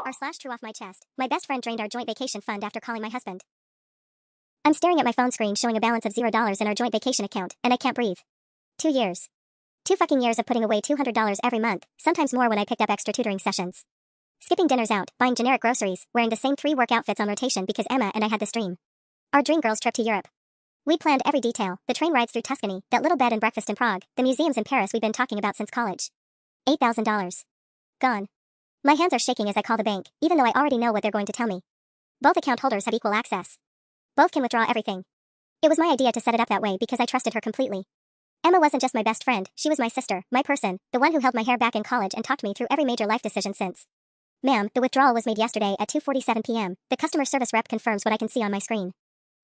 r/TrueOffMyChest. My best friend drained our joint vacation fund after calling my husband. I'm staring at my phone screen showing a balance of $0 in our joint vacation account, and I can't breathe. 2 years. 2 fucking years of putting away $200 every month, sometimes more when I picked up extra tutoring sessions. Skipping dinners out, buying generic groceries, wearing the same 3 work outfits on rotation because Emma and I had this dream. Our dream girls trip to Europe. We planned every detail, the train rides through Tuscany, that little bed and breakfast in Prague, the museums in Paris we've been talking about since college. $8,000. Gone. My hands are shaking as I call the bank, even though I already know what they're going to tell me. Both account holders have equal access. Both can withdraw everything. It was my idea to set it up that way because I trusted her completely. Emma wasn't just my best friend, she was my sister, my person, the one who held my hair back in college and talked me through every major life decision since. Ma'am, the withdrawal was made yesterday at 2:47 p.m. The customer service rep confirms what I can see on my screen.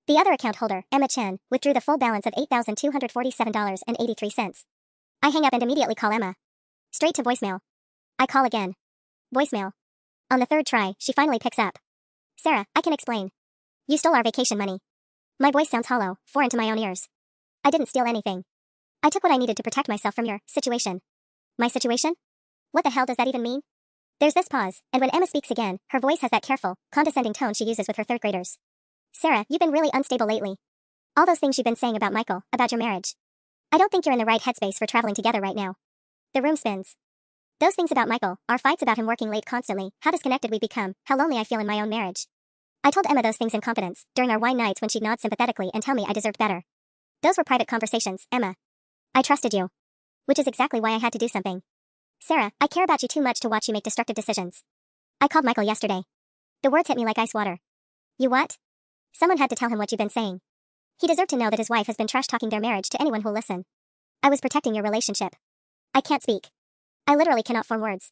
The other account holder, Emma Chen, withdrew the full balance of $8,247.83. I hang up and immediately call Emma. Straight to voicemail. I call again. Voicemail. On the 3rd try, she finally picks up. Sarah, I can explain. You stole our vacation money. My voice sounds hollow, foreign to my own ears. I didn't steal anything. I took what I needed to protect myself from your situation. My situation? What the hell does that even mean? There's this pause, and when Emma speaks again, her voice has that careful, condescending tone she uses with her 3rd graders. Sarah, you've been really unstable lately. All those things you've been saying about Michael, about your marriage. I don't think you're in the right headspace for traveling together right now. The room spins. Those things about Michael, our fights about him working late constantly, how disconnected we've become, how lonely I feel in my own marriage. I told Emma those things in confidence, during our wine nights when she'd nod sympathetically and tell me I deserved better. Those were private conversations, Emma. I trusted you. Which is exactly why I had to do something. Sarah, I care about you too much to watch you make destructive decisions. I called Michael yesterday. The words hit me like ice water. You what? Someone had to tell him what you've been saying. He deserved to know that his wife has been trash-talking their marriage to anyone who'll listen. I was protecting your relationship. I can't speak. I literally cannot form words.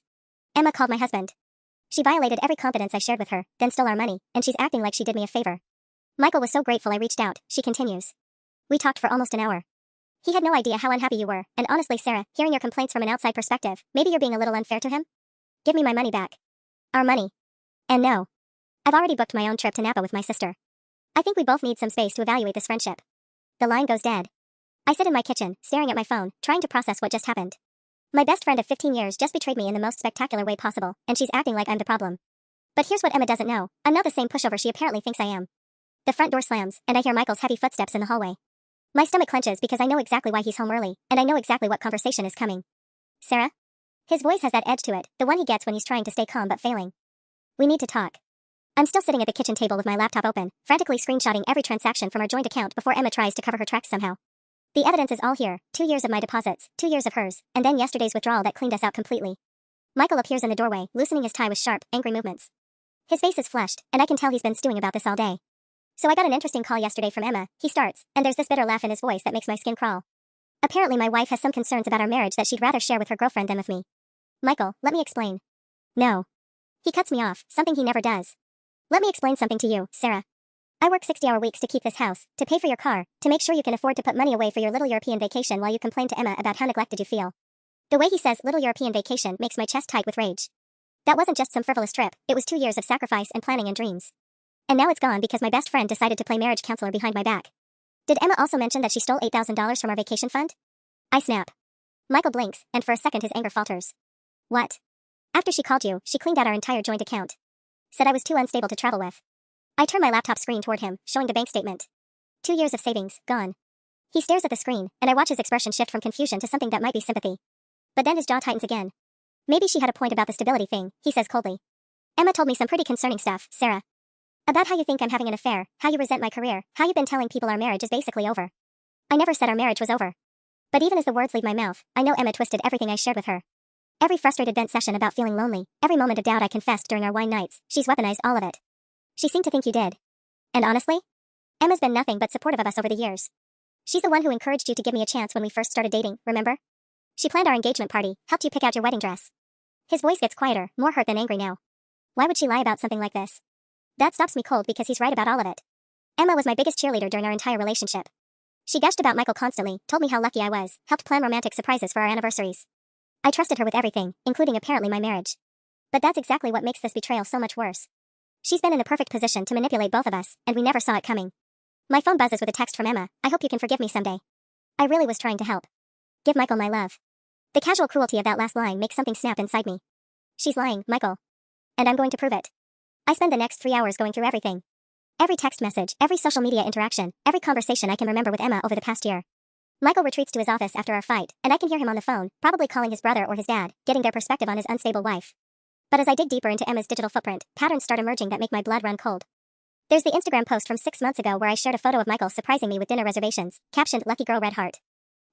Emma called my husband. She violated every confidence I shared with her, then stole our money, and she's acting like she did me a favor. Michael was so grateful I reached out, she continues. We talked for almost an hour. He had no idea how unhappy you were, and honestly, Sarah, hearing your complaints from an outside perspective, maybe you're being a little unfair to him? Give me my money back. Our money. And no. I've already booked my own trip to Napa with my sister. I think we both need some space to evaluate this friendship. The line goes dead. I sit in my kitchen, staring at my phone, trying to process what just happened. My best friend of 15 years just betrayed me in the most spectacular way possible, and she's acting like I'm the problem. But here's what Emma doesn't know. I'm not the same pushover she apparently thinks I am. The front door slams, and I hear Michael's heavy footsteps in the hallway. My stomach clenches because I know exactly why he's home early, and I know exactly what conversation is coming. Sarah? His voice has that edge to it, the one he gets when he's trying to stay calm but failing. We need to talk. I'm still sitting at the kitchen table with my laptop open, frantically screenshotting every transaction from our joint account before Emma tries to cover her tracks somehow. The evidence is all here, 2 years of my deposits, 2 years of hers, and then yesterday's withdrawal that cleaned us out completely. Michael appears in the doorway, loosening his tie with sharp, angry movements. His face is flushed, and I can tell he's been stewing about this all day. So I got an interesting call yesterday from Emma, he starts, and there's this bitter laugh in his voice that makes my skin crawl. Apparently my wife has some concerns about our marriage that she'd rather share with her girlfriend than with me. Michael, let me explain. No. He cuts me off, something he never does. Let me explain something to you, Sarah. I work 60-hour weeks to keep this house, to pay for your car, to make sure you can afford to put money away for your little European vacation while you complain to Emma about how neglected you feel. The way he says little European vacation makes my chest tight with rage. That wasn't just some frivolous trip, it was 2 years of sacrifice and planning and dreams. And now it's gone because my best friend decided to play marriage counselor behind my back. Did Emma also mention that she stole $8,000 from our vacation fund? I snap. Michael blinks, and for a second his anger falters. What? After she called you, she cleaned out our entire joint account. Said I was too unstable to travel with. I turn my laptop screen toward him, showing the bank statement. 2 years of savings, gone. He stares at the screen, and I watch his expression shift from confusion to something that might be sympathy. But then his jaw tightens again. Maybe she had a point about the stability thing, he says coldly. Emma told me some pretty concerning stuff, Sarah. About how you think I'm having an affair, how you resent my career, how you've been telling people our marriage is basically over. I never said our marriage was over. But even as the words leave my mouth, I know Emma twisted everything I shared with her. Every frustrated vent session about feeling lonely, every moment of doubt I confessed during our wine nights, she's weaponized all of it. She seemed to think you did. And honestly, Emma's been nothing but supportive of us over the years. She's the one who encouraged you to give me a chance when we first started dating, remember? She planned our engagement party, helped you pick out your wedding dress. His voice gets quieter, more hurt than angry now. Why would she lie about something like this? That stops me cold because he's right about all of it. Emma was my biggest cheerleader during our entire relationship. She gushed about Michael constantly, told me how lucky I was, helped plan romantic surprises for our anniversaries. I trusted her with everything, including apparently my marriage. But that's exactly what makes this betrayal so much worse. She's been in the perfect position to manipulate both of us, and we never saw it coming. My phone buzzes with a text from Emma. I hope you can forgive me someday. I really was trying to help. Give Michael my love. The casual cruelty of that last line makes something snap inside me. She's lying, Michael. and I'm going to prove it. I spend the next 3 hours going through everything. Every text message, every social media interaction, every conversation I can remember with Emma over the past year. Michael retreats to his office after our fight, and I can hear him on the phone, probably calling his brother or his dad, getting their perspective on his unstable wife. But as I dig deeper into Emma's digital footprint, patterns start emerging that make my blood run cold. There's the Instagram post from 6 months ago where I shared a photo of Michael surprising me with dinner reservations, captioned "Lucky Girl Red Heart."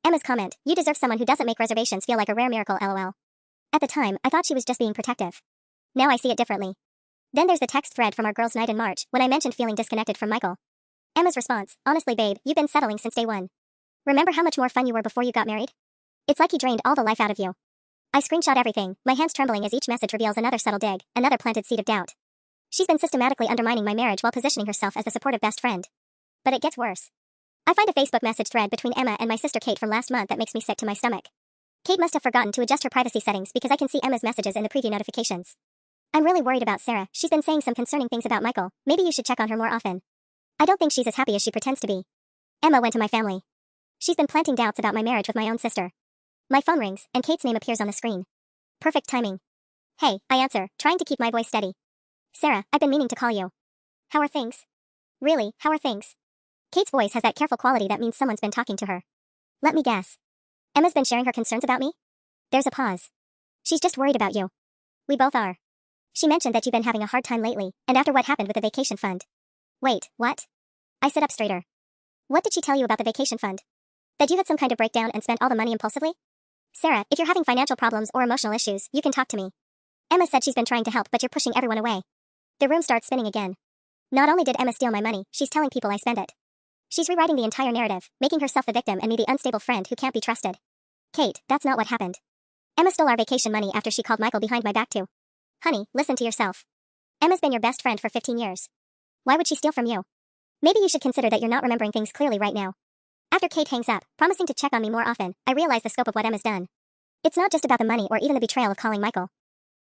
Emma's comment, "You deserve someone who doesn't make reservations feel like a rare miracle, lol." At the time, I thought she was just being protective. Now I see it differently. Then there's the text thread from our girls' night in March, when I mentioned feeling disconnected from Michael. Emma's response, "Honestly babe, you've been settling since day one. Remember how much more fun you were before you got married? It's like he drained all the life out of you." I screenshot everything, my hands trembling as each message reveals another subtle dig, another planted seed of doubt. She's been systematically undermining my marriage while positioning herself as the supportive best friend. But it gets worse. I find a Facebook message thread between Emma and my sister Kate from last month that makes me sick to my stomach. Kate must have forgotten to adjust her privacy settings because I can see Emma's messages in the preview notifications. "I'm really worried about Sarah. She's been saying some concerning things about Michael. Maybe you should check on her more often. I don't think she's as happy as she pretends to be." Emma went to my family. She's been planting doubts about my marriage with my own sister. My phone rings, and Kate's name appears on the screen. Perfect timing. "Hey," I answer, trying to keep my voice steady. "Sarah, I've been meaning to call you. How are things?" "Really, how are things?" Kate's voice has that careful quality that means someone's been talking to her. Let me guess. Emma's been sharing her concerns about me? There's a pause. "She's just worried about you." "We both are. She mentioned that you've been having a hard time lately, and after what happened with the vacation fund." "Wait, what?" I sit up straighter. "What did she tell you about the vacation fund? That you had some kind of breakdown and spent all the money impulsively?" "Sarah, if you're having financial problems or emotional issues, you can talk to me. Emma said she's been trying to help, but you're pushing everyone away." The room starts spinning again. Not only did Emma steal my money, she's telling people I spend it. She's rewriting the entire narrative, making herself the victim and me the unstable friend who can't be trusted. "Kate, that's not what happened. Emma stole our vacation money after she called Michael behind my back too." "Honey, listen to yourself. Emma's been your best friend for 15 years. Why would she steal from you? Maybe you should consider that you're not remembering things clearly right now." After Kate hangs up, promising to check on me more often, I realize the scope of what Emma's done. It's not just about the money or even the betrayal of calling Michael.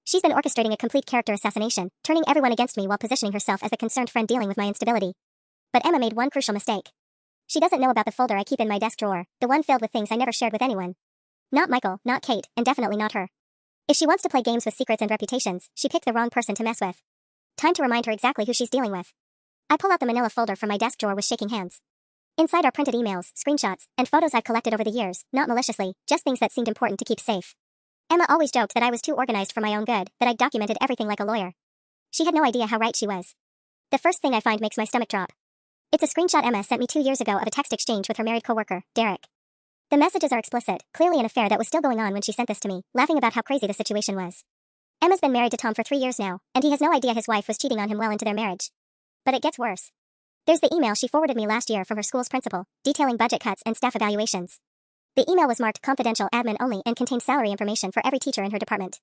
She's been orchestrating a complete character assassination, turning everyone against me while positioning herself as a concerned friend dealing with my instability. But Emma made one crucial mistake. She doesn't know about the folder I keep in my desk drawer, the one filled with things I never shared with anyone. Not Michael, not Kate, and definitely not her. If she wants to play games with secrets and reputations, she picked the wrong person to mess with. Time to remind her exactly who she's dealing with. I pull out the manila folder from my desk drawer with shaking hands. Inside are printed emails, screenshots, and photos I've collected over the years, not maliciously, just things that seemed important to keep safe. Emma always joked that I was too organized for my own good, that I'd documented everything like a lawyer. She had no idea how right she was. The first thing I find makes my stomach drop. It's a screenshot Emma sent me 2 years ago of a text exchange with her married coworker, Derek. The messages are explicit, clearly an affair that was still going on when she sent this to me, laughing about how crazy the situation was. Emma's been married to Tom for 3 years now, and he has no idea his wife was cheating on him well into their marriage. But it gets worse. There's the email she forwarded me last year from her school's principal, detailing budget cuts and staff evaluations. The email was marked confidential admin only and contained salary information for every teacher in her department.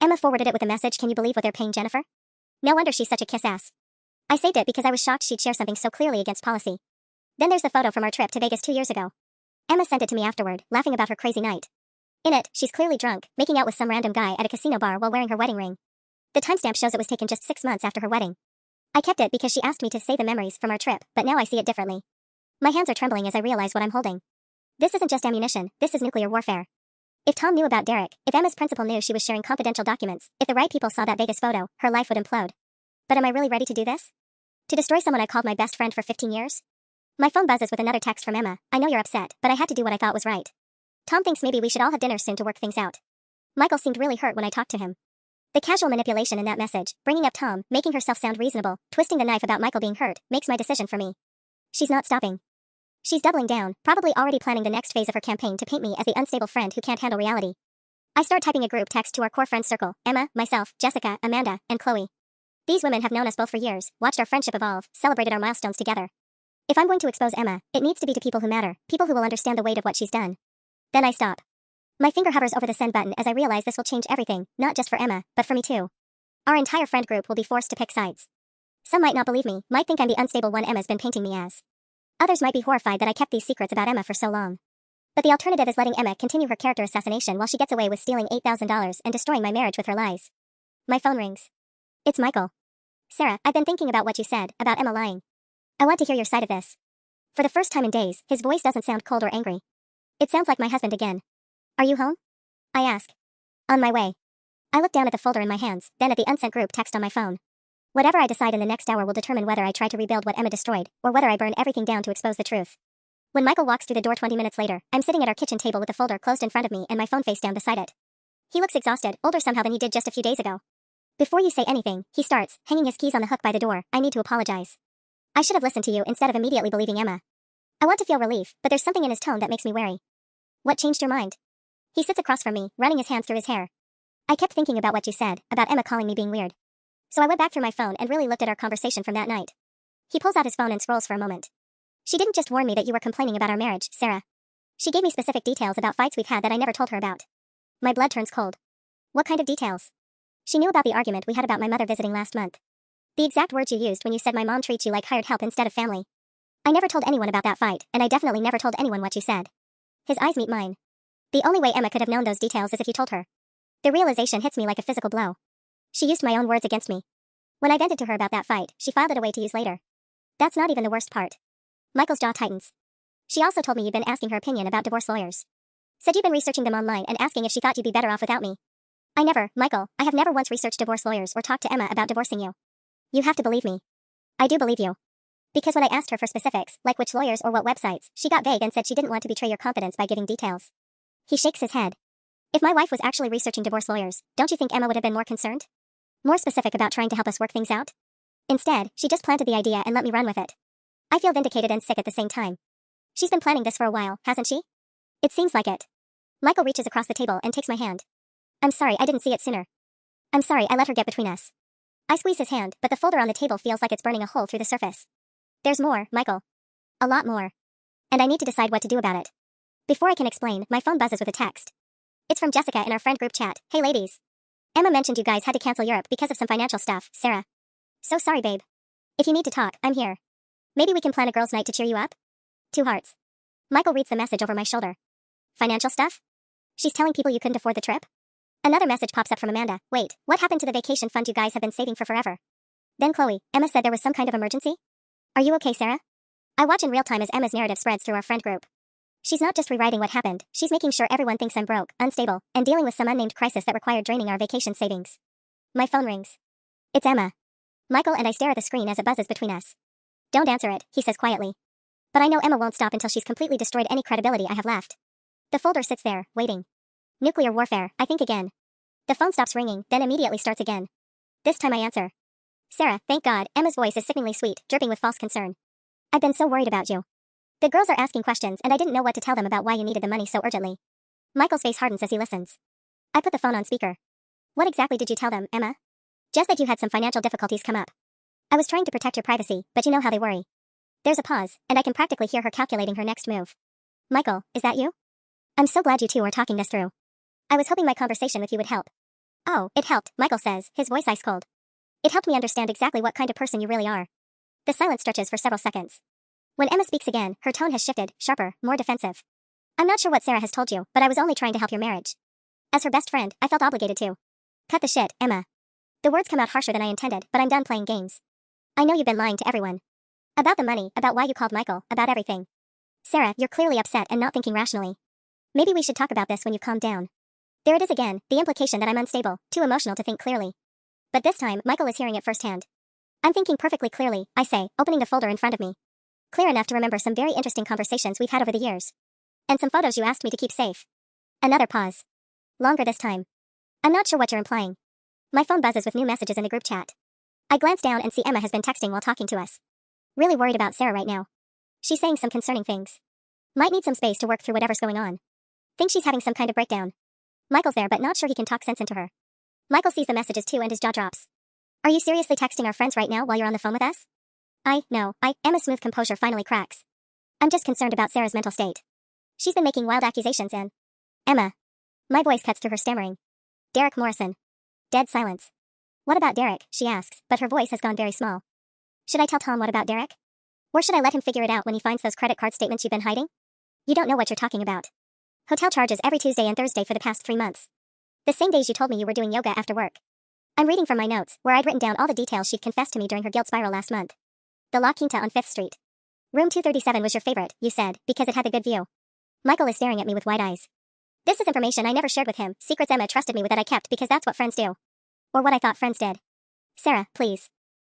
Emma forwarded it with a message, "Can you believe what they're paying Jennifer?" No wonder she's such a kiss ass. I saved it because I was shocked she'd share something so clearly against policy. Then there's the photo from our trip to Vegas 2 years ago. Emma sent it to me afterward, laughing about her crazy night. In it, she's clearly drunk, making out with some random guy at a casino bar while wearing her wedding ring. The timestamp shows it was taken just 6 months after her wedding. I kept it because she asked me to save the memories from our trip, but now I see it differently. My hands are trembling as I realize what I'm holding. This isn't just ammunition, this is nuclear warfare. If Tom knew about Derek, if Emma's principal knew she was sharing confidential documents, if the right people saw that Vegas photo, her life would implode. But am I really ready to do this? To destroy someone I called my best friend for 15 years? My phone buzzes with another text from Emma. "I know you're upset, but I had to do what I thought was right. Tom thinks maybe we should all have dinner soon to work things out." Michael seemed really hurt when I talked to him. The casual manipulation in that message, bringing up Tom, making herself sound reasonable, twisting the knife about Michael being hurt, makes my decision for me. She's not stopping. She's doubling down, probably already planning the next phase of her campaign to paint me as the unstable friend who can't handle reality. I start typing a group text to our core friends circle, Emma, myself, Jessica, Amanda, and Chloe. These women have known us both for years, watched our friendship evolve, celebrated our milestones together. If I'm going to expose Emma, it needs to be to people who matter, people who will understand the weight of what she's done. Then I stop. My finger hovers over the send button as I realize this will change everything, not just for Emma, but for me too. Our entire friend group will be forced to pick sides. Some might not believe me, might think I'm the unstable one Emma's been painting me as. Others might be horrified that I kept these secrets about Emma for so long. But the alternative is letting Emma continue her character assassination while she gets away with stealing $8,000 and destroying my marriage with her lies. My phone rings. It's Michael. "Sarah, I've been thinking about what you said, about Emma lying. I want to hear your side of this." For the first time in days, his voice doesn't sound cold or angry. It sounds like my husband again. "Are you home?" I ask. "On my way." I look down at the folder in my hands, then at the unsent group text on my phone. Whatever I decide in the next hour will determine whether I try to rebuild what Emma destroyed, or whether I burn everything down to expose the truth. When Michael walks through the door 20 minutes later, I'm sitting at our kitchen table with the folder closed in front of me and my phone face down beside it. He looks exhausted, older somehow than he did just a few days ago. Before you say anything, he starts, hanging his keys on the hook by the door. I need to apologize. I should have listened to you instead of immediately believing Emma. I want to feel relief, but there's something in his tone that makes me wary. What changed your mind? He sits across from me, running his hands through his hair. I kept thinking about what you said, about Emma calling me being weird. So I went back through my phone and really looked at our conversation from that night. He pulls out his phone and scrolls for a moment. She didn't just warn me that you were complaining about our marriage, Sarah. She gave me specific details about fights we've had that I never told her about. My blood turns cold. What kind of details? She knew about the argument we had about my mother visiting last month. The exact words you used when you said my mom treats you like hired help instead of family. I never told anyone about that fight, and I definitely never told anyone what you said. His eyes meet mine. The only way Emma could have known those details is if you told her. The realization hits me like a physical blow. She used my own words against me. When I vented to her about that fight, she filed it away to use later. That's not even the worst part. Michael's jaw tightens. She also told me you'd been asking her opinion about divorce lawyers. Said you'd been researching them online and asking if she thought you'd be better off without me. Michael, I have never once researched divorce lawyers or talked to Emma about divorcing you. You have to believe me. I do believe you. Because when I asked her for specifics, like which lawyers or what websites, she got vague and said she didn't want to betray your confidence by giving details. He shakes his head. If my wife was actually researching divorce lawyers, don't you think Emma would have been more concerned? More specific about trying to help us work things out? Instead, she just planted the idea and let me run with it. I feel vindicated and sick at the same time. She's been planning this for a while, hasn't she? It seems like it. Michael reaches across the table and takes my hand. I'm sorry I didn't see it sooner. I'm sorry I let her get between us. I squeeze his hand, but the folder on the table feels like it's burning a hole through the surface. There's more, Michael. A lot more. And I need to decide what to do about it. Before I can explain, my phone buzzes with a text. It's from Jessica in our friend group chat. Hey ladies. Emma mentioned you guys had to cancel Europe because of some financial stuff, Sarah. So sorry, babe. If you need to talk, I'm here. Maybe we can plan a girls' night to cheer you up? 2 hearts. Michael reads the message over my shoulder. Financial stuff? She's telling people you couldn't afford the trip? Another message pops up from Amanda. Wait, what happened to the vacation fund you guys have been saving for forever? Then Chloe, Emma said there was some kind of emergency? Are you okay, Sarah? I watch in real time as Emma's narrative spreads through our friend group. She's not just rewriting what happened, she's making sure everyone thinks I'm broke, unstable, and dealing with some unnamed crisis that required draining our vacation savings. My phone rings. It's Emma. Michael and I stare at the screen as it buzzes between us. Don't answer it, he says quietly. But I know Emma won't stop until she's completely destroyed any credibility I have left. The folder sits there, waiting. Nuclear warfare, I think again. The phone stops ringing, then immediately starts again. This time I answer. Sarah, thank God, Emma's voice is sickeningly sweet, dripping with false concern. I've been so worried about you. The girls are asking questions and I didn't know what to tell them about why you needed the money so urgently. Michael's face hardens as he listens. I put the phone on speaker. What exactly did you tell them, Emma? Just that you had some financial difficulties come up. I was trying to protect your privacy, but you know how they worry. There's a pause, and I can practically hear her calculating her next move. Michael, is that you? I'm so glad you two are talking this through. I was hoping my conversation with you would help. Oh, it helped, Michael says, his voice ice cold. It helped me understand exactly what kind of person you really are. The silence stretches for several seconds. When Emma speaks again, her tone has shifted, sharper, more defensive. I'm not sure what Sarah has told you, but I was only trying to help your marriage. As her best friend, I felt obligated to. Cut the shit, Emma. The words come out harsher than I intended, but I'm done playing games. I know you've been lying to everyone. About the money, about why you called Michael, about everything. Sarah, you're clearly upset and not thinking rationally. Maybe we should talk about this when you've calmed down. There it is again, the implication that I'm unstable, too emotional to think clearly. But this time, Michael is hearing it firsthand. I'm thinking perfectly clearly, I say, opening the folder in front of me. Clear enough to remember some very interesting conversations we've had over the years. And some photos you asked me to keep safe. Another pause. Longer this time. I'm not sure what you're implying. My phone buzzes with new messages in the group chat. I glance down and see Emma has been texting while talking to us. Really worried about Sarah right now. She's saying some concerning things. Might need some space to work through whatever's going on. Think she's having some kind of breakdown. Michael's there but not sure he can talk sense into her. Michael sees the messages too and his jaw drops. Are you seriously texting our friends right now while you're on the phone with us? Emma's smooth composure finally cracks. I'm just concerned about Sarah's mental state. She's been making wild accusations and... Emma. My voice cuts through her stammering. Derek Morrison. Dead silence. What about Derek, she asks, but her voice has gone very small. Should I tell Tom what about Derek? Or should I let him figure it out when he finds those credit card statements you've been hiding? You don't know what you're talking about. Hotel charges every Tuesday and Thursday for the past 3 months. The same days you told me you were doing yoga after work. I'm reading from my notes, where I'd written down all the details she'd confessed to me during her guilt spiral last month. The La Quinta on 5th Street. Room 237 was your favorite, you said, because it had the good view. Michael is staring at me with wide eyes. This is information I never shared with him, secrets Emma trusted me with that I kept because that's what friends do. Or what I thought friends did. Sarah, please.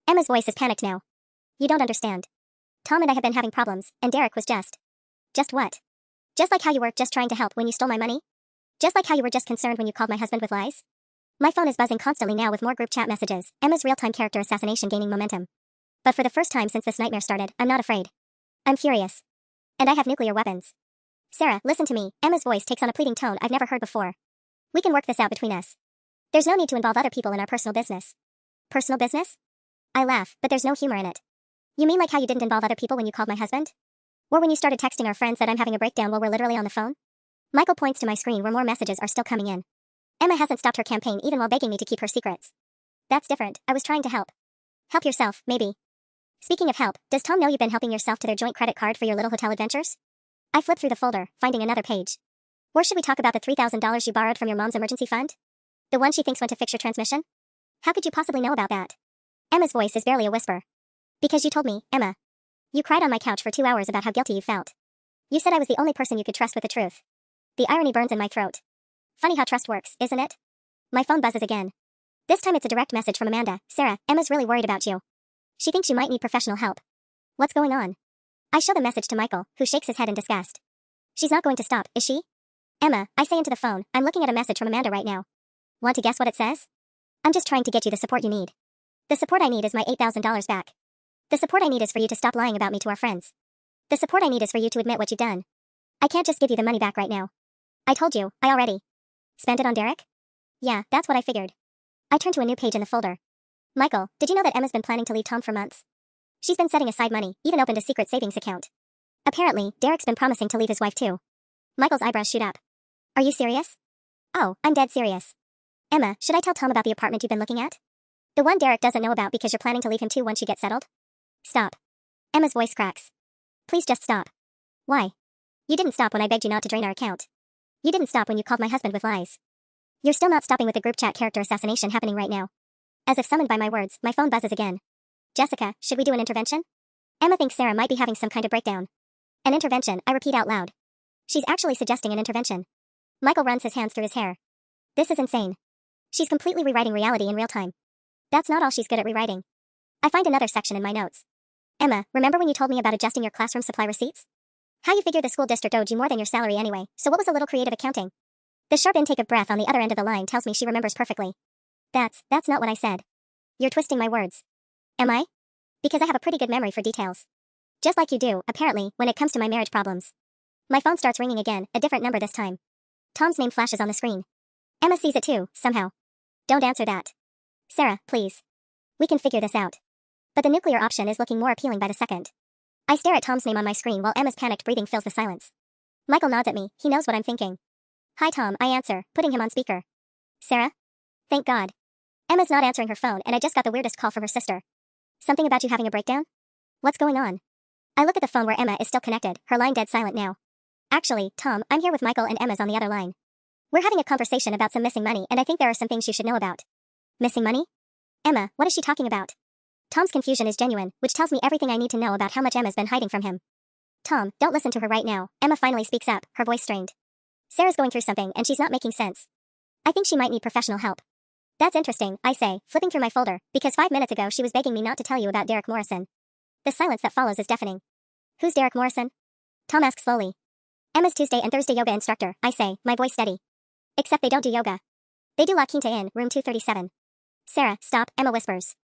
Emma's voice is panicked now. You don't understand. Tom and I have been having problems, and Derek was just. Just what? Just like how you were just trying to help when you stole my money? Just like how you were just concerned when you called my husband with lies? My phone is buzzing constantly now with more group chat messages, Emma's real-time character assassination gaining momentum. But for the first time since this nightmare started, I'm not afraid. I'm furious. And I have nuclear weapons. Sarah, listen to me, Emma's voice takes on a pleading tone I've never heard before. We can work this out between us. There's no need to involve other people in our personal business. Personal business? I laugh, but there's no humor in it. You mean like how you didn't involve other people when you called my husband? Or when you started texting our friends that I'm having a breakdown while we're literally on the phone? Michael points to my screen where more messages are still coming in. Emma hasn't stopped her campaign even while begging me to keep her secrets. That's different, I was trying to help. Help yourself, maybe. Speaking of help, does Tom know you've been helping yourself to their joint credit card for your little hotel adventures? I flip through the folder, finding another page. Or should we talk about the $3,000 you borrowed from your mom's emergency fund? The one she thinks went to fix your transmission? How could you possibly know about that? Emma's voice is barely a whisper. Because you told me, Emma. You cried on my couch for 2 hours about how guilty you felt. You said I was the only person you could trust with the truth. The irony burns in my throat. Funny how trust works, isn't it? My phone buzzes again. This time it's a direct message from Amanda. Sarah, Emma's really worried about you. She thinks you might need professional help. What's going on? I show the message to Michael, who shakes his head in disgust. She's not going to stop, is she? Emma, I say into the phone, I'm looking at a message from Amanda right now. Want to guess what it says? I'm just trying to get you the support you need. The support I need is my $8,000 back. The support I need is for you to stop lying about me to our friends. The support I need is for you to admit what you've done. I can't just give you the money back right now. I told you, I already spent it on Derek? Yeah, that's what I figured. I turn to a new page in the folder. Michael, did you know that Emma's been planning to leave Tom for months? She's been setting aside money, even opened a secret savings account. Apparently, Derek's been promising to leave his wife too. Michael's eyebrows shoot up. Are you serious? Oh, I'm dead serious. Emma, should I tell Tom about the apartment you've been looking at? The one Derek doesn't know about because you're planning to leave him too once you get settled? Stop. Emma's voice cracks. Please just stop. Why? You didn't stop when I begged you not to drain our account. You didn't stop when you called my husband with lies. You're still not stopping with the group chat character assassination happening right now. As if summoned by my words, my phone buzzes again. Jessica, should we do an intervention? Emma thinks Sarah might be having some kind of breakdown. An intervention, I repeat out loud. She's actually suggesting an intervention. Michael runs his hands through his hair. This is insane. She's completely rewriting reality in real time. That's not all she's good at rewriting. I find another section in my notes. Emma, remember when you told me about adjusting your classroom supply receipts? How you figure the school district owed you more than your salary anyway, so what was a little creative accounting? The sharp intake of breath on the other end of the line tells me she remembers perfectly. That's not what I said. You're twisting my words. Am I? Because I have a pretty good memory for details. Just like you do, apparently, when it comes to my marriage problems. My phone starts ringing again, a different number this time. Tom's name flashes on the screen. Emma sees it too, somehow. Don't answer that. Sarah, please. We can figure this out. But the nuclear option is looking more appealing by the second. I stare at Tom's name on my screen while Emma's panicked breathing fills the silence. Michael nods at me, he knows what I'm thinking. Hi Tom, I answer, putting him on speaker. Sarah? Thank God. Emma's not answering her phone and I just got the weirdest call from her sister. Something about you having a breakdown? What's going on? I look at the phone where Emma is still connected, her line dead silent now. Actually, Tom, I'm here with Michael and Emma's on the other line. We're having a conversation about some missing money and I think there are some things you should know about. Missing money? Emma, what is she talking about? Tom's confusion is genuine, which tells me everything I need to know about how much Emma's been hiding from him. Tom, don't listen to her right now, Emma finally speaks up, her voice strained. Sarah's going through something and she's not making sense. I think she might need professional help. That's interesting, I say, flipping through my folder, because 5 minutes ago she was begging me not to tell you about Derek Morrison. The silence that follows is deafening. Who's Derek Morrison? Tom asks slowly. Emma's Tuesday and Thursday yoga instructor, I say, my voice steady. Except they don't do yoga. They do La Quinta in room 237. Sarah, stop, Emma whispers.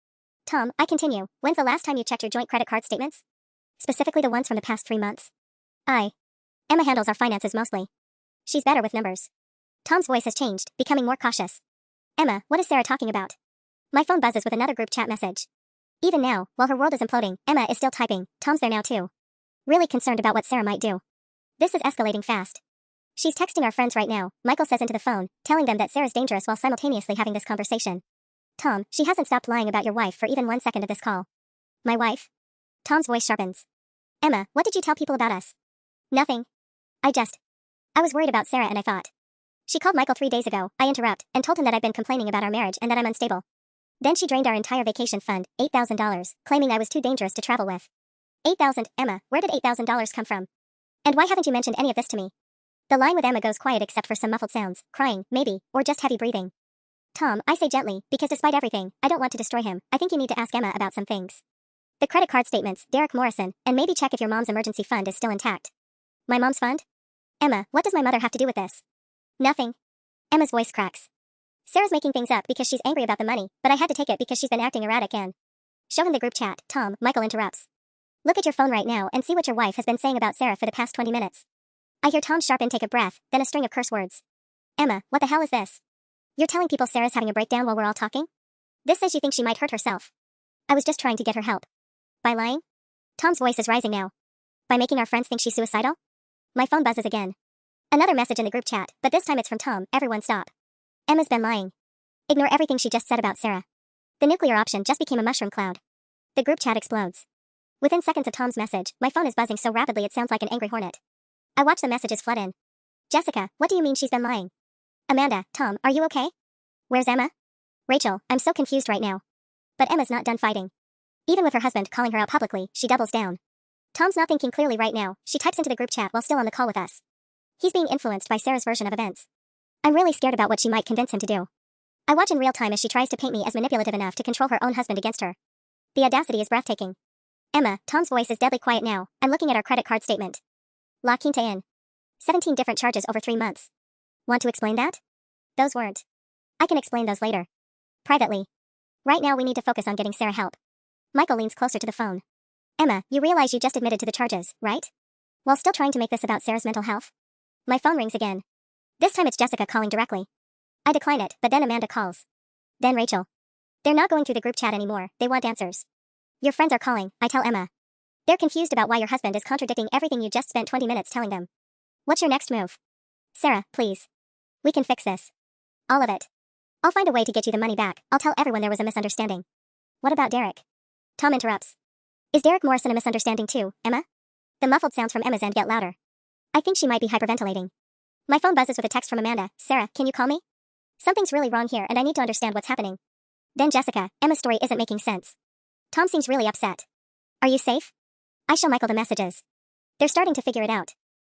Tom, I continue, when's the last time you checked your joint credit card statements? Specifically the ones from the past 3 months. Emma handles our finances mostly. She's better with numbers. Tom's voice has changed, becoming more cautious. Emma, what is Sarah talking about? My phone buzzes with another group chat message. Even now, while her world is imploding, Emma is still typing, Tom's there now too. Really concerned about what Sarah might do. This is escalating fast. She's texting our friends right now, Michael says into the phone, telling them that Sarah's dangerous while simultaneously having this conversation. Tom, she hasn't stopped lying about your wife for even 1 second of this call. My wife? Tom's voice sharpens. Emma, what did you tell people about us? Nothing. I was worried about Sarah and I thought. She called Michael 3 days ago, I interrupt, and told him that I'd been complaining about our marriage and that I'm unstable. Then she drained our entire vacation fund, $8,000, claiming I was too dangerous to travel with. $8,000, Emma, where did $8,000 come from? And why haven't you mentioned any of this to me? The line with Emma goes quiet except for some muffled sounds, crying, maybe, or just heavy breathing. Tom, I say gently, because despite everything, I don't want to destroy him. I think you need to ask Emma about some things. The credit card statements, Derek Morrison, and maybe check if your mom's emergency fund is still intact. My mom's fund? Emma, what does my mother have to do with this? Nothing. Emma's voice cracks. Sarah's making things up because she's angry about the money, but I had to take it because she's been acting erratic and... Show him the group chat, Tom, Michael interrupts. Look at your phone right now and see what your wife has been saying about Sarah for the past 20 minutes. I hear Tom's sharp intake of breath, then a string of curse words. Emma, what the hell is this? You're telling people Sarah's having a breakdown while we're all talking? This says you think she might hurt herself. I was just trying to get her help. By lying? Tom's voice is rising now. By making our friends think she's suicidal? My phone buzzes again. Another message in the group chat, but this time it's from Tom. Everyone stop. Emma's been lying. Ignore everything she just said about Sarah. The nuclear option just became a mushroom cloud. The group chat explodes. Within seconds of Tom's message, my phone is buzzing so rapidly it sounds like an angry hornet. I watch the messages flood in. Jessica, what do you mean she's been lying? Amanda, Tom, are you okay? Where's Emma? Rachel, I'm so confused right now. But Emma's not done fighting. Even with her husband calling her out publicly, she doubles down. Tom's not thinking clearly right now. She types into the group chat while still on the call with us. He's being influenced by Sarah's version of events. I'm really scared about what she might convince him to do. I watch in real time as she tries to paint me as manipulative enough to control her own husband against her. The audacity is breathtaking. Emma, Tom's voice is deadly quiet now. I'm looking at our credit card statement. La Quinta Inn. 17 different charges over 3 months. Want to explain that? Those weren't. I can explain those later. Privately. Right now we need to focus on getting Sarah help. Michael leans closer to the phone. Emma, you realize you just admitted to the charges, right? While still trying to make this about Sarah's mental health? My phone rings again. This time it's Jessica calling directly. I decline it, but then Amanda calls. Then Rachel. They're not going through the group chat anymore. They want answers. Your friends are calling, I tell Emma. They're confused about why your husband is contradicting everything you just spent 20 minutes telling them. What's your next move? Sarah, please. We can fix this. All of it. I'll find a way to get you the money back. I'll tell everyone there was a misunderstanding. What about Derek? Tom interrupts. Is Derek Morrison a misunderstanding too, Emma? The muffled sounds from Emma's end get louder. I think she might be hyperventilating. My phone buzzes with a text from Amanda. Sarah, can you call me? Something's really wrong here and I need to understand what's happening. Then Jessica, Emma's story isn't making sense. Tom seems really upset. Are you safe? I show Michael the messages. They're starting to figure it out.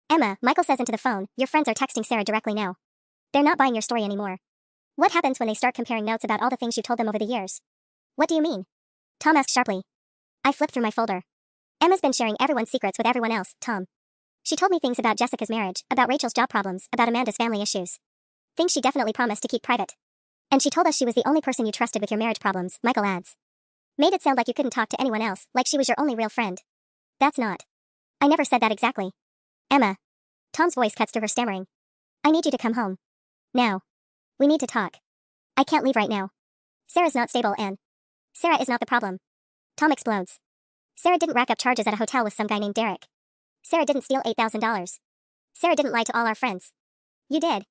Emma, Michael says into the phone, your friends are texting Sarah directly now. They're not buying your story anymore. What happens when they start comparing notes about all the things you told them over the years? What do you mean? Tom asks sharply. I flip through my folder. Emma's been sharing everyone's secrets with everyone else, Tom. She told me things about Jessica's marriage, about Rachel's job problems, about Amanda's family issues. Things she definitely promised to keep private. And she told us she was the only person you trusted with your marriage problems, Michael adds. Made it sound like you couldn't talk to anyone else, like she was your only real friend. That's not. I never said that exactly. Emma. Tom's voice cuts through her stammering. I need you to come home. Now. We need to talk. I can't leave right now. Sarah's not stable and... Sarah is not the problem. Tom explodes. Sarah didn't rack up charges at a hotel with some guy named Derek. Sarah didn't steal $8,000. Sarah didn't lie to all our friends. You did.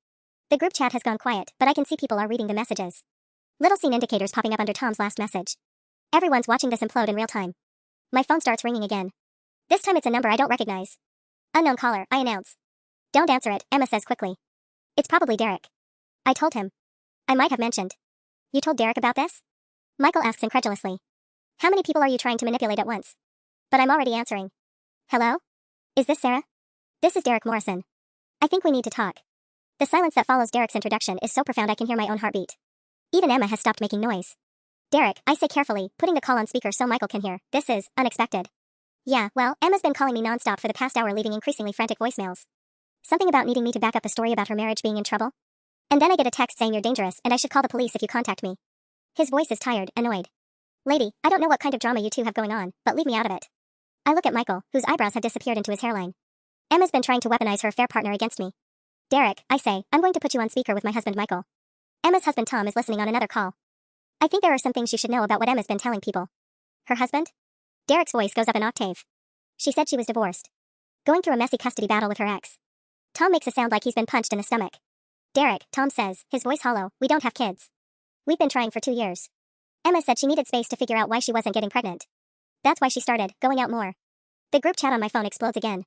The group chat has gone quiet, but I can see people are reading the messages. Little scene indicators popping up under Tom's last message. Everyone's watching this implode in real time. My phone starts ringing again. This time it's a number I don't recognize. Unknown caller, I announce. Don't answer it, Emma says quickly. It's probably Derek. I told him. I might have mentioned. You told Derek about this? Michael asks incredulously. How many people are you trying to manipulate at once? But I'm already answering. Hello? Is this Sarah? This is Derek Morrison. I think we need to talk. The silence that follows Derek's introduction is so profound I can hear my own heartbeat. Even Emma has stopped making noise. Derek, I say carefully, putting the call on speaker so Michael can hear. This is unexpected. Yeah, well, Emma's been calling me nonstop for the past hour, leaving increasingly frantic voicemails. Something about needing me to back up a story about her marriage being in trouble. And then I get a text saying you're dangerous and I should call the police if you contact me. His voice is tired, annoyed. Lady, I don't know what kind of drama you two have going on, but leave me out of it. I look at Michael, whose eyebrows have disappeared into his hairline. Emma's been trying to weaponize her affair partner against me. Derek, I say, I'm going to put you on speaker with my husband Michael. Emma's husband Tom is listening on another call. I think there are some things you should know about what Emma's been telling people. Her husband? Derek's voice goes up an octave. She said she was divorced. Going through a messy custody battle with her ex. Tom makes a sound like he's been punched in the stomach. Derek, Tom says, his voice hollow, we don't have kids. We've been trying for 2 years. Emma said she needed space to figure out why she wasn't getting pregnant. That's why she started going out more. The group chat on my phone explodes again.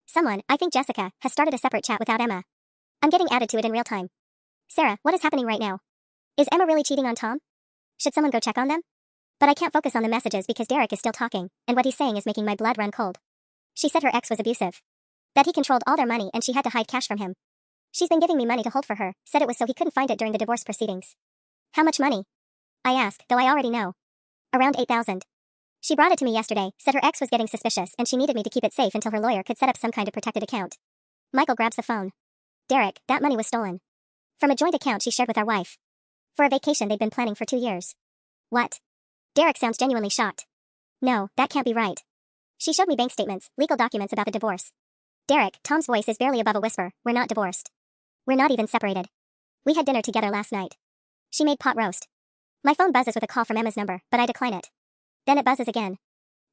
Someone, I think Jessica, has started a separate chat without Emma. I'm getting added to it in real time. Sarah, what is happening right now? Is Emma really cheating on Tom? Should someone go check on them? But I can't focus on the messages because Derek is still talking, and what he's saying is making my blood run cold. She said her ex was abusive. That he controlled all their money and she had to hide cash from him. She's been giving me money to hold for her, said it was so he couldn't find it during the divorce proceedings. How much money? I ask, though I already know. Around 8,000. She brought it to me yesterday, said her ex was getting suspicious and she needed me to keep it safe until her lawyer could set up some kind of protected account. Michael grabs the phone. Derek, that money was stolen. From a joint account she shared with our wife. For a vacation they'd been planning for 2 years. What? Derek sounds genuinely shocked. No, that can't be right. She showed me bank statements, legal documents about the divorce. Derek, Tom's voice is barely above a whisper, we're not divorced. We're not even separated. We had dinner together last night. She made pot roast. My phone buzzes with a call from Emma's number, but I decline it. Then it buzzes again.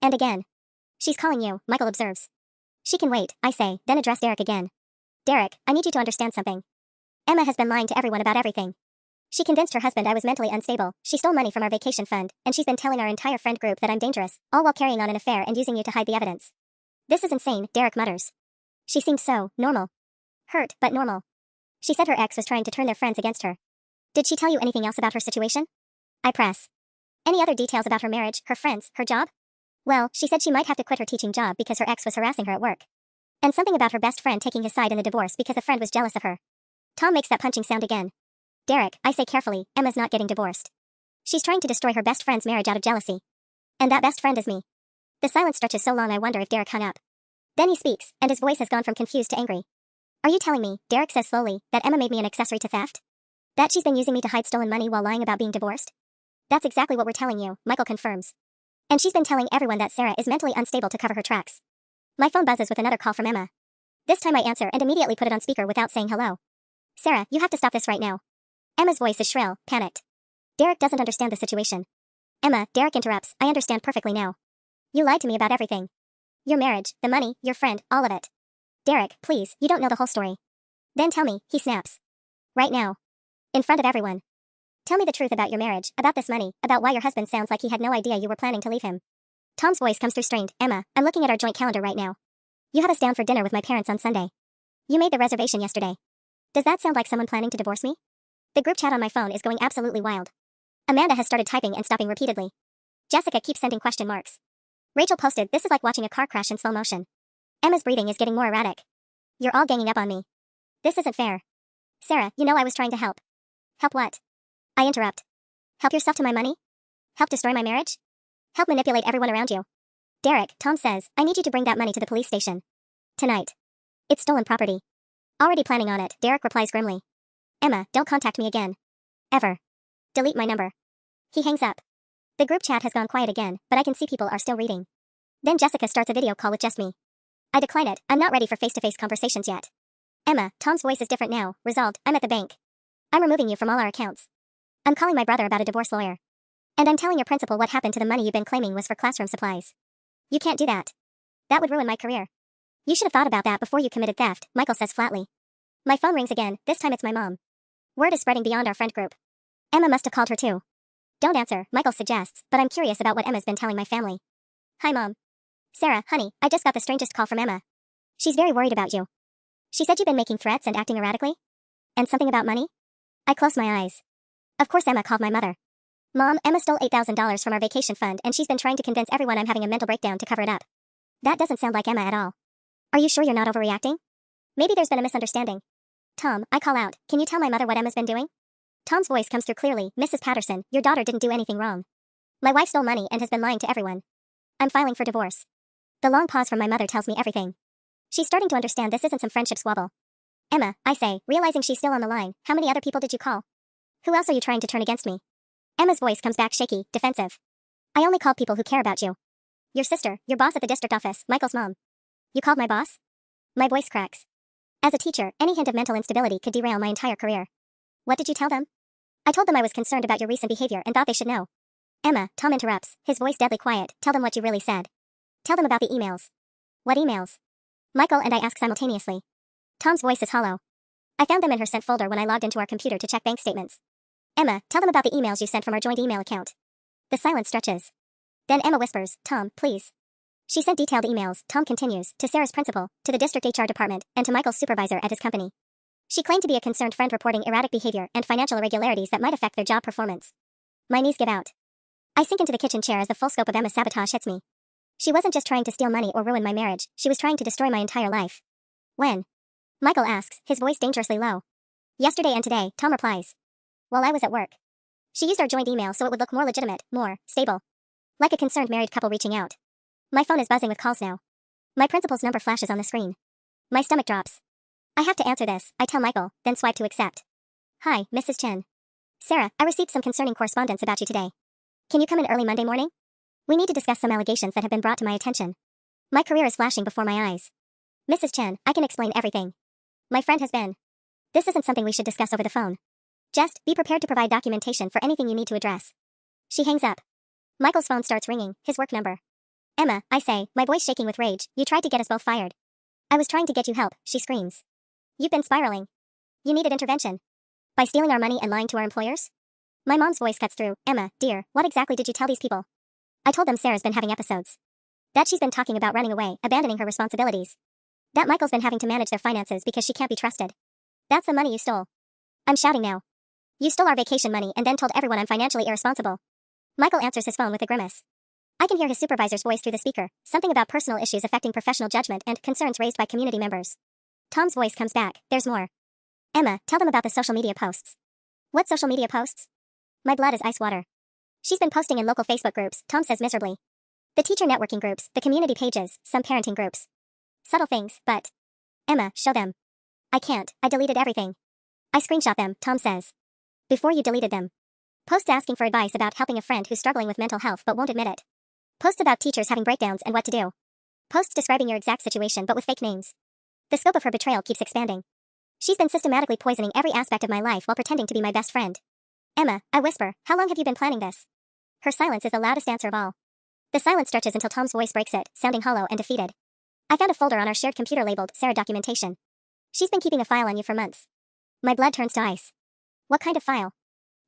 And again. She's calling you, Michael observes. She can wait, I say, then address Derek again. Derek, I need you to understand something. Emma has been lying to everyone about everything. She convinced her husband I was mentally unstable, she stole money from our vacation fund, and she's been telling our entire friend group that I'm dangerous, all while carrying on an affair and using you to hide the evidence. This is insane, Derek mutters. She seemed so normal. Hurt, but normal. She said her ex was trying to turn their friends against her. Did she tell you anything else about her situation? I press. Any other details about her marriage, her friends, her job? Well, she said she might have to quit her teaching job because her ex was harassing her at work. And something about her best friend taking his side in the divorce because a friend was jealous of her. Tom makes that punching sound again. Derek, I say carefully, Emma's not getting divorced. She's trying to destroy her best friend's marriage out of jealousy. And that best friend is me. The silence stretches so long I wonder if Derek hung up. Then he speaks, and his voice has gone from confused to angry. Are you telling me, Derek says slowly, that Emma made me an accessory to theft? That she's been using me to hide stolen money while lying about being divorced? That's exactly what we're telling you, Michael confirms. And she's been telling everyone that Sarah is mentally unstable to cover her tracks. My phone buzzes with another call from Emma. This time I answer and immediately put it on speaker without saying hello. Sarah, you have to stop this right now. Emma's voice is shrill, panicked. Derek doesn't understand the situation. Emma, Derek interrupts, I understand perfectly now. You lied to me about everything. Your marriage, the money, your friend, all of it. Derek, please, you don't know the whole story. Then tell me, he snaps. Right now. In front of everyone. Tell me the truth about your marriage, about this money, about why your husband sounds like he had no idea you were planning to leave him. Tom's voice comes through strained. Emma, I'm looking at our joint calendar right now. You have us down for dinner with my parents on Sunday. You made the reservation yesterday. Does that sound like someone planning to divorce me? The group chat on my phone is going absolutely wild. Amanda has started typing and stopping repeatedly. Jessica keeps sending question marks. Rachel posted, this is like watching a car crash in slow motion. Emma's breathing is getting more erratic. You're all ganging up on me. This isn't fair. Sarah, you know I was trying to help. Help what? I interrupt. Help yourself to my money? Help destroy my marriage? Help manipulate everyone around you? Derek, Tom says, I need you to bring that money to the police station. Tonight. It's stolen property. Already planning on it, Derek replies grimly. Emma, don't contact me again. Ever. Delete my number. He hangs up. The group chat has gone quiet again, but I can see people are still reading. Then Jessica starts a video call with just me. I decline it, I'm not ready for face-to-face conversations yet. Emma, Tom's voice is different now, resolved, I'm at the bank. I'm removing you from all our accounts. I'm calling my brother about a divorce lawyer. And I'm telling your principal what happened to the money you've been claiming was for classroom supplies. You can't do that. That would ruin my career. You should have thought about that before you committed theft, Michael says flatly. My phone rings again, this time it's my mom. Word is spreading beyond our friend group. Emma must have called her too. Don't answer, Michael suggests, but I'm curious about what Emma's been telling my family. Hi Mom. Sarah, honey, I just got the strangest call from Emma. She's very worried about you. She said you've been making threats and acting erratically? And something about money? I close my eyes. Of course Emma called my mother. Mom, Emma stole $8,000 from our vacation fund and she's been trying to convince everyone I'm having a mental breakdown to cover it up. That doesn't sound like Emma at all. Are you sure you're not overreacting? Maybe there's been a misunderstanding. Tom, I call out, can you tell my mother what Emma's been doing? Tom's voice comes through clearly, Mrs. Patterson, your daughter didn't do anything wrong. My wife stole money and has been lying to everyone. I'm filing for divorce. The long pause from my mother tells me everything. She's starting to understand this isn't some friendship squabble. Emma, I say, realizing she's still on the line, how many other people did you call? Who else are you trying to turn against me? Emma's voice comes back shaky, defensive. I only call people who care about you. Your sister, your boss at the district office, Michael's mom. You called my boss? My voice cracks. As a teacher, any hint of mental instability could derail my entire career. What did you tell them? I told them I was concerned about your recent behavior and thought they should know. Emma, Tom interrupts, his voice deadly quiet, tell them what you really said. Tell them about the emails. What emails? Michael and I ask simultaneously. Tom's voice is hollow. I found them in her sent folder when I logged into our computer to check bank statements. Emma, tell them about the emails you sent from our joint email account. The silence stretches. Then Emma whispers, Tom, please. She sent detailed emails, Tom continues, to Sarah's principal, to the district HR department, and to Michael's supervisor at his company. She claimed to be a concerned friend reporting erratic behavior and financial irregularities that might affect their job performance. My knees give out. I sink into the kitchen chair as the full scope of Emma's sabotage hits me. She wasn't just trying to steal money or ruin my marriage, she was trying to destroy my entire life. When? Michael asks, his voice dangerously low. Yesterday and today, Tom replies. While I was at work. She used our joint email so it would look more legitimate, more stable. Like a concerned married couple reaching out. My phone is buzzing with calls now. My principal's number flashes on the screen. My stomach drops. I have to answer this, I tell Michael, then swipe to accept. Hi, Mrs. Chen. Sarah, I received some concerning correspondence about you today. Can you come in early Monday morning? We need to discuss some allegations that have been brought to my attention. My career is flashing before my eyes. Mrs. Chen, I can explain everything. My friend has been. This isn't something we should discuss over the phone. Just be prepared to provide documentation for anything you need to address. She hangs up. Michael's phone starts ringing, his work number. Emma, I say, my voice shaking with rage, you tried to get us both fired. I was trying to get you help, she screams. You've been spiraling. You needed intervention. By stealing our money and lying to our employers? My mom's voice cuts through. Emma, dear, what exactly did you tell these people? I told them Sarah's been having episodes. That she's been talking about running away, abandoning her responsibilities. That Michael's been having to manage their finances because she can't be trusted. That's the money you stole. I'm shouting now. You stole our vacation money and then told everyone I'm financially irresponsible. Michael answers his phone with a grimace. I can hear his supervisor's voice through the speaker, something about personal issues affecting professional judgment and concerns raised by community members. Tom's voice comes back, there's more. Emma, tell them about the social media posts. What social media posts? My blood is ice water. She's been posting in local Facebook groups, Tom says miserably. The teacher networking groups, the community pages, some parenting groups. Subtle things, but... Emma, show them. I can't, I deleted everything. I screenshot them, Tom says. Before you deleted them. Posts asking for advice about helping a friend who's struggling with mental health but won't admit it. Posts about teachers having breakdowns and what to do. Posts describing your exact situation but with fake names. The scope of her betrayal keeps expanding. She's been systematically poisoning every aspect of my life while pretending to be my best friend. Emma, I whisper, how long have you been planning this? Her silence is the loudest answer of all. The silence stretches until Tom's voice breaks it, sounding hollow and defeated. I found a folder on our shared computer labeled Sarah Documentation. She's been keeping a file on you for months. My blood turns to ice. What kind of file?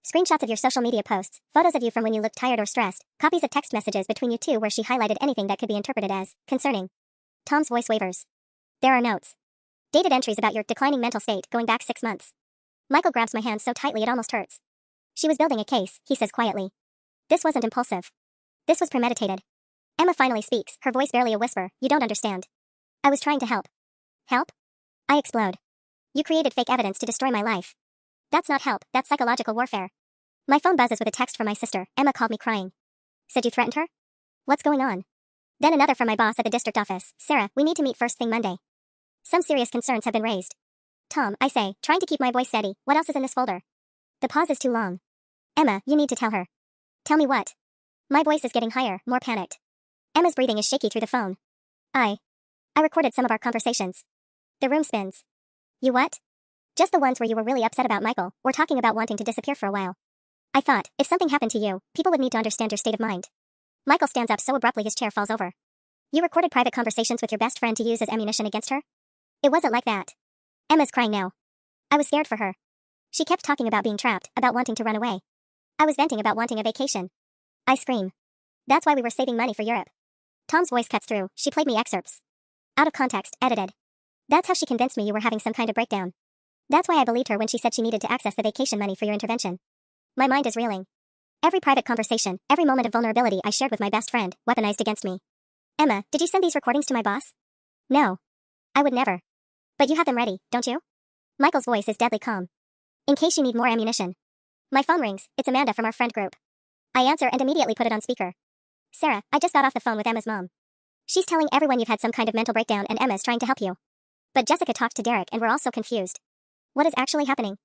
Screenshots of your social media posts, photos of you from when you looked tired or stressed, copies of text messages between you two where she highlighted anything that could be interpreted as concerning. Tom's voice wavers. There are notes. Dated entries about your declining mental state going back 6 months. Michael grabs my hand so tightly it almost hurts. She was building a case, he says quietly. This wasn't impulsive. This was premeditated. Emma finally speaks, her voice barely a whisper. You don't understand. I was trying to help. Help? I explode. You created fake evidence to destroy my life. That's not help, that's psychological warfare. My phone buzzes with a text from my sister. Emma called me crying. Said you threatened her? What's going on? Then another from my boss at the district office. Sarah, we need to meet first thing Monday. Some serious concerns have been raised. Tom, I say, trying to keep my voice steady. What else is in this folder? The pause is too long. Emma, you need to tell her. Tell me what? My voice is getting higher, more panicked. Emma's breathing is shaky through the phone. I recorded some of our conversations. The room spins. You what? Just the ones where you were really upset about Michael, or talking about wanting to disappear for a while. I thought, if something happened to you, people would need to understand your state of mind. Michael stands up so abruptly his chair falls over. You recorded private conversations with your best friend to use as ammunition against her? It wasn't like that. Emma's crying now. I was scared for her. She kept talking about being trapped, about wanting to run away. I was venting about wanting a vacation. I scream. That's why we were saving money for Europe. Tom's voice cuts through. She played me excerpts. Out of context, edited. That's how she convinced me you were having some kind of breakdown. That's why I believed her when she said she needed to access the vacation money for your intervention. My mind is reeling. Every private conversation, every moment of vulnerability I shared with my best friend, weaponized against me. Emma, did you send these recordings to my boss? No. I would never. But you have them ready, don't you? Michael's voice is deadly calm. In case you need more ammunition. My phone rings. It's Amanda from our friend group. I answer and immediately put it on speaker. Sarah, I just got off the phone with Emma's mom. She's telling everyone you've had some kind of mental breakdown and Emma's trying to help you. But Jessica talked to Derek and we're all so confused. What is actually happening?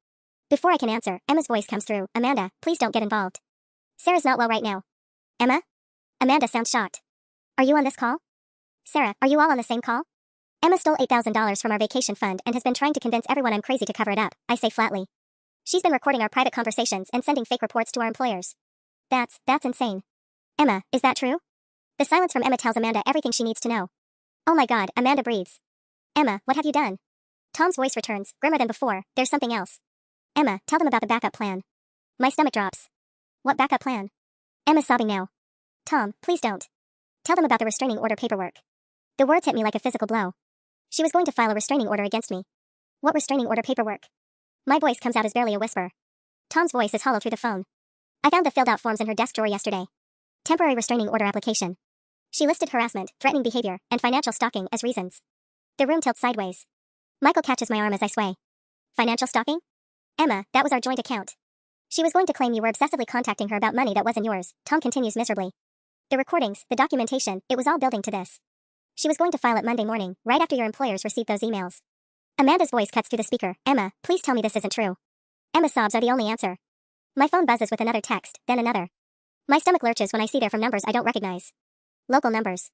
Before I can answer, Emma's voice comes through. Amanda, please don't get involved. Sarah's not well right now. Emma? Amanda sounds shocked. Are you on this call? Sarah, are you all on the same call? Emma stole $8,000 from our vacation fund and has been trying to convince everyone I'm crazy to cover it up, I say flatly. She's been recording our private conversations and sending fake reports to our employers. That's insane. Emma, is that true? The silence from Emma tells Amanda everything she needs to know. Oh my god, Amanda breathes. Emma, what have you done? Tom's voice returns, grimmer than before. There's something else. Emma, tell them about the backup plan. My stomach drops. What backup plan? Emma's sobbing now. Tom, please don't. Tell them about the restraining order paperwork. The words hit me like a physical blow. She was going to file a restraining order against me. What restraining order paperwork? My voice comes out as barely a whisper. Tom's voice is hollow through the phone. I found the filled out forms in her desk drawer yesterday. Temporary restraining order application. She listed harassment, threatening behavior, and financial stalking as reasons. The room tilts sideways. Michael catches my arm as I sway. Financial stalking? Emma, that was our joint account. She was going to claim you were obsessively contacting her about money that wasn't yours, Tom continues miserably. The recordings, the documentation, it was all building to this. She was going to file it Monday morning, right after your employers received those emails. Amanda's voice cuts through the speaker. Emma, please tell me this isn't true. Emma's sobs are the only answer. My phone buzzes with another text, then another. My stomach lurches when I see they're from numbers I don't recognize. Local numbers.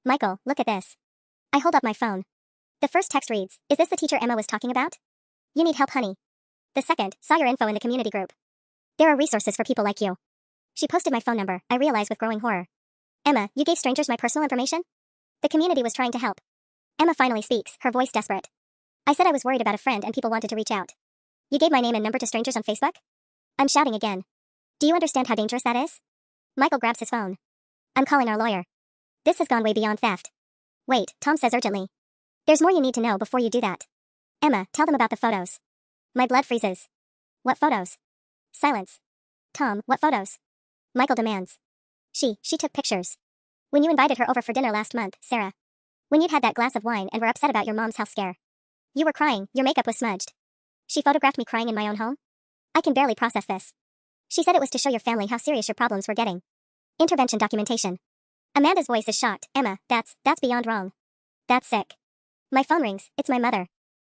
Michael, look at this. I hold up my phone. The first text reads, is this the teacher Emma was talking about? You need help, honey. The second, saw your info in the community group. There are resources for people like you. She posted my phone number, I realize with growing horror. Emma, you gave strangers my personal information? The community was trying to help. Emma finally speaks, her voice desperate. I said I was worried about a friend and people wanted to reach out. You gave my name and number to strangers on Facebook? I'm shouting again. Do you understand how dangerous that is? Michael grabs his phone. I'm calling our lawyer. This has gone way beyond theft. Wait, Tom says urgently. There's more you need to know before you do that. Emma, tell them about the photos. My blood freezes. What photos? Silence. Tom, what photos? Michael demands. She took pictures. When you invited her over for dinner last month, Sarah. When you'd had that glass of wine and were upset about your mom's health scare. You were crying, your makeup was smudged. She photographed me crying in my own home? I can barely process this. She said it was to show your family how serious your problems were getting. Intervention documentation. Amanda's voice is shocked. Emma, that's beyond wrong. That's sick. My phone rings, it's my mother.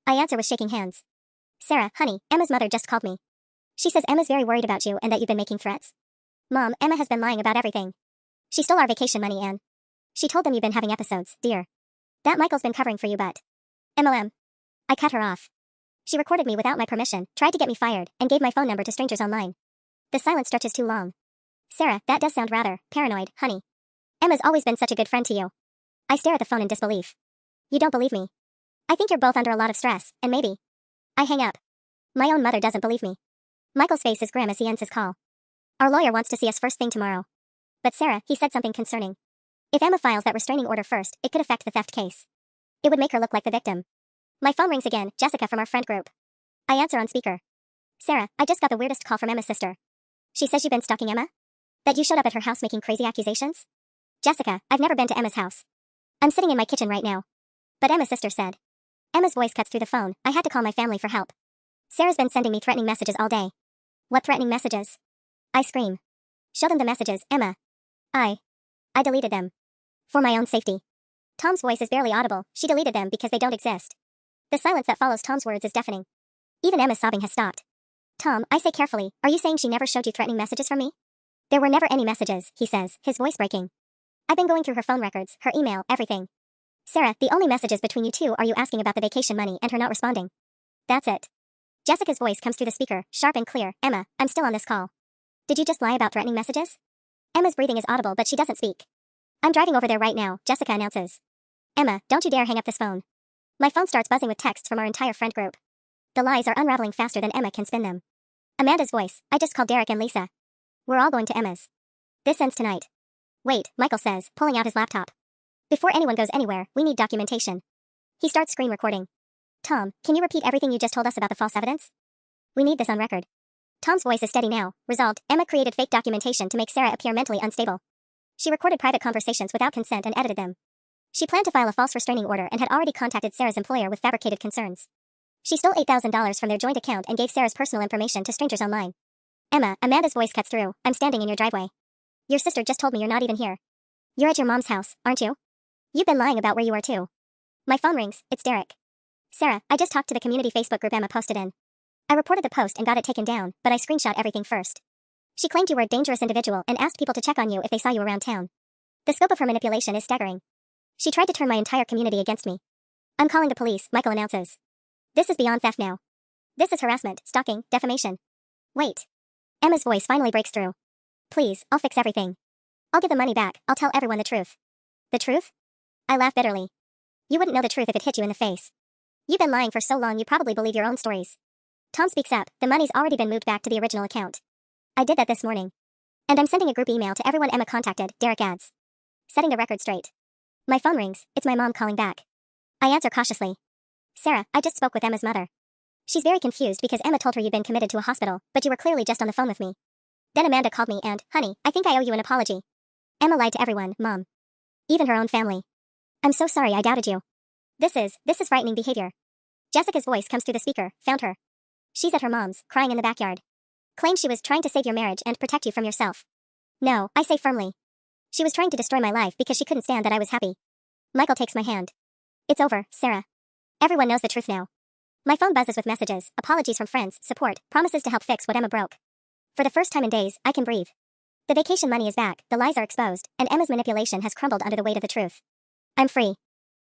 I answer with shaking hands. Sarah, honey, Emma's mother just called me. She says Emma's very worried about you and that you've been making threats. Mom, Emma has been lying about everything. She stole our vacation money, Anne. She told them you've been having episodes, dear. That Michael's been covering for you, but... MLM. I cut her off. She recorded me without my permission, tried to get me fired, and gave my phone number to strangers online. The silence stretches too long. Sarah, that does sound rather paranoid, honey. Emma's always been such a good friend to you. I stare at the phone in disbelief. You don't believe me. I think you're both under a lot of stress, and maybe. I hang up. My own mother doesn't believe me. Michael's face is grim as he ends his call. Our lawyer wants to see us first thing tomorrow. But Sarah, he said something concerning. If Emma files that restraining order first, it could affect the theft case. It would make her look like the victim. My phone rings again, Jessica from our friend group. I answer on speaker. Sarah, I just got the weirdest call from Emma's sister. She says you've been stalking Emma? That you showed up at her house making crazy accusations? Jessica, I've never been to Emma's house. I'm sitting in my kitchen right now. But Emma's sister said. Emma's voice cuts through the phone, I had to call my family for help. Sarah's been sending me threatening messages all day. What threatening messages? I scream. Show them the messages, Emma. I deleted them. For my own safety. Tom's voice is barely audible, she deleted them because they don't exist. The silence that follows Tom's words is deafening. Even Emma's sobbing has stopped. Tom, I say carefully, are you saying she never showed you threatening messages from me? There were never any messages, he says, his voice breaking. I've been going through her phone records, her email, everything. Sarah, the only messages between you two are you asking about the vacation money and her not responding. That's it. Jessica's voice comes through the speaker, sharp and clear. Emma, I'm still on this call. Did you just lie about threatening messages? Emma's breathing is audible but she doesn't speak. I'm driving over there right now, Jessica announces. Emma, don't you dare hang up this phone. My phone starts buzzing with texts from our entire friend group. The lies are unraveling faster than Emma can spin them. Amanda's voice, I just called Derek and Lisa. We're all going to Emma's. This ends tonight. Wait, Michael says, pulling out his laptop. Before anyone goes anywhere, we need documentation. He starts screen recording. Tom, can you repeat everything you just told us about the false evidence? We need this on record. Tom's voice is steady now. Resolved, Emma created fake documentation to make Sarah appear mentally unstable. She recorded private conversations without consent and edited them. She planned to file a false restraining order and had already contacted Sarah's employer with fabricated concerns. She stole $8,000 from their joint account and gave Sarah's personal information to strangers online. Emma, Amanda's voice cuts through, I'm standing in your driveway. Your sister just told me you're not even here. You're at your mom's house, aren't you? You've been lying about where you are too. My phone rings, it's Derek. Sarah, I just talked to the community Facebook group Emma posted in. I reported the post and got it taken down, but I screenshot everything first. She claimed you were a dangerous individual and asked people to check on you if they saw you around town. The scope of her manipulation is staggering. She tried to turn my entire community against me. I'm calling the police, Michael announces. This is beyond theft now. This is harassment, stalking, defamation. Wait. Emma's voice finally breaks through. Please, I'll fix everything. I'll give the money back, I'll tell everyone the truth. The truth? I laugh bitterly. You wouldn't know the truth if it hit you in the face. You've been lying for so long you probably believe your own stories. Tom speaks up, the money's already been moved back to the original account. I did that this morning. And I'm sending a group email to everyone Emma contacted, Derek adds. Setting the record straight. My phone rings, it's my mom calling back. I answer cautiously. Sarah, I just spoke with Emma's mother. She's very confused because Emma told her you'd been committed to a hospital, but you were clearly just on the phone with me. Then Amanda called me and, honey, I think I owe you an apology. Emma lied to everyone, Mom. Even her own family. I'm so sorry I doubted you. This is frightening behavior. Jessica's voice comes through the speaker. Found her. She's at her mom's, crying in the backyard. Claimed she was trying to save your marriage and protect you from yourself. No, I say firmly. She was trying to destroy my life because she couldn't stand that I was happy. Michael takes my hand. It's over, Sarah. Everyone knows the truth now. My phone buzzes with messages, apologies from friends, support, promises to help fix what Emma broke. For the first time in days, I can breathe. The vacation money is back, the lies are exposed, and Emma's manipulation has crumbled under the weight of the truth. I'm free.